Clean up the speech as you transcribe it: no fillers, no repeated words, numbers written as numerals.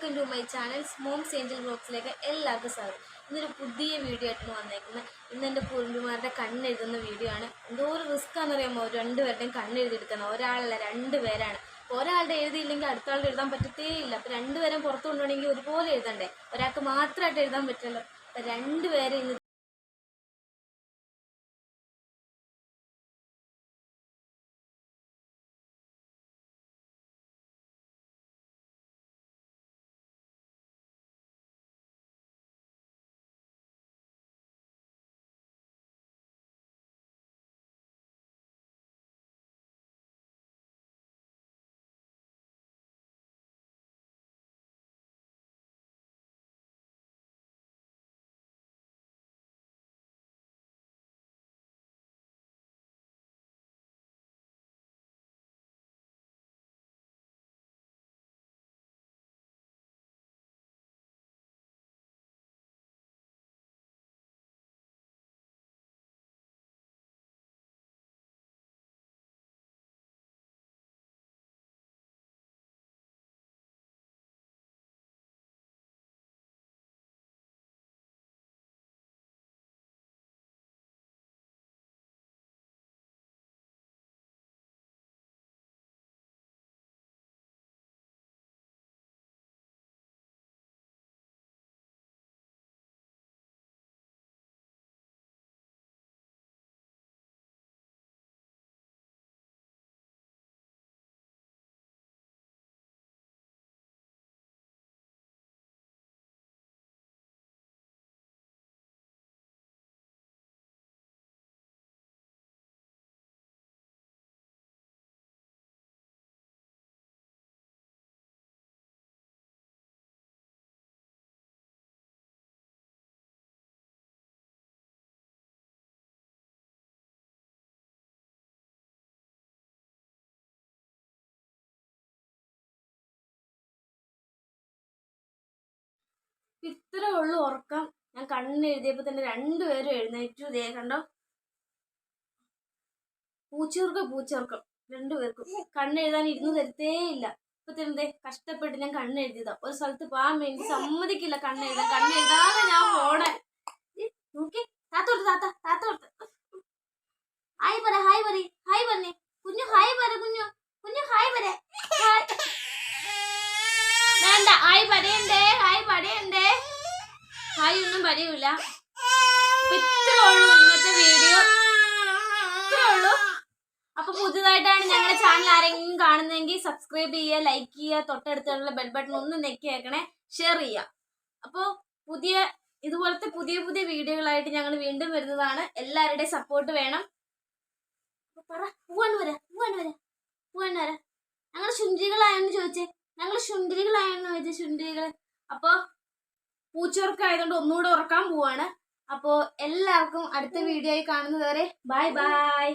Welcome to my channel moms angel വ്ലോഗ്സിലേക്ക് എല്ലാവർക്കും സ്വാഗതം. ഇന്നൊരു പുതിയ വീഡിയോ ആയിട്ടാണ് വന്നേക്കുന്നത്. ഇന്ന് എൻ്റെ കുറുമ്പുമാരുടെ കണ്ണെഴുതുന്ന വീഡിയോ ആണ്. എന്തോ ഒരു റിസ്ക് ആണെന്നറിയാമോ, രണ്ടുപേരുടെയും കണ്ണെഴുതിയെടുക്കുന്നത്. ഒരാളല്ല, രണ്ടുപേരാണ്. ഒരാളുടെ എഴുതിയില്ലെങ്കിൽ അടുത്ത ആളുടെ എഴുതാൻ പറ്റത്തേ ഇല്ല. അപ്പോൾ രണ്ടുപേരും പുറത്തു കൊണ്ടുപോകണമെങ്കിൽ ഒരുപോലെ എഴുതണ്ടേ, ഒരാൾക്ക് മാത്രമായിട്ട് എഴുതാൻ പറ്റുമല്ലോ. അപ്പോൾ രണ്ടുപേരെ ഇന്ന് ഇത്രേ ഉള്ളൂ ഉറക്കം. ഞാൻ കണ്ണെഴുതിയപ്പോൾ തന്നെ രണ്ടുപേരും എഴുന്നേറ്റു. ദേ കണ്ടോ, പൂച്ചോർക്കം രണ്ടുപേർക്കും. കണ്ണെഴുതാൻ ഇരുന്ന് തരത്തേ ഇല്ല. ഇപ്പൊ തന്നെ കഷ്ടപ്പെട്ട് ഞാൻ കണ്ണെഴുതിയതാ. ഒരു സ്ഥലത്ത് പോകാൻ വേണ്ടി സമ്മതിക്കില്ല കണ്ണെഴുതാതെ ഞാൻ പോണേ. നോക്കി താത്തോർത്ത് ഹായ് പറഞ്ഞേ കുഞ്ഞു, ഹായ് പറ വേണ്ട, ഹായ് പറയണ്ടേ. ഹായ് ഒന്നും പറയൂല. ഇത്രേ ഉള്ളൂ ഇന്നത്തെ വീഡിയോ, ഇത്രേ ഉള്ളൂ. അപ്പൊ പുതിയതായിട്ടാണ് ഞങ്ങളുടെ ചാനൽ ആരെങ്കിലും കാണുന്നതെങ്കിൽ സബ്സ്ക്രൈബ് ചെയ്യുക, ലൈക്ക് ചെയ്യുക, തൊട്ടടുത്തുള്ള ബെൽ ബട്ടൺ ഒന്ന് നെക്കി വെക്കണേ, ഷെയർ ചെയ്യുക. അപ്പോൾ ഇതുപോലത്തെ പുതിയ വീഡിയോകളായിട്ട് ഞങ്ങൾ വീണ്ടും വരുന്നതാണ്. എല്ലാവരുടെയും സപ്പോർട്ട് വേണം. പറ, പോവാൻ വരാ ഞങ്ങൾ ശുണ്ഠികളായെന്ന് ചോദിച്ചേ. ശുണ്ഠികൾ. അപ്പോൾ പൂച്ചോർക്കായതുകൊണ്ട് ഒന്നുകൂടെ ഉറക്കാൻ പോവാണ്. അപ്പോൾ എല്ലാവർക്കും അടുത്ത വീഡിയോയിൽ കാണുന്നത് വരെ ബൈ.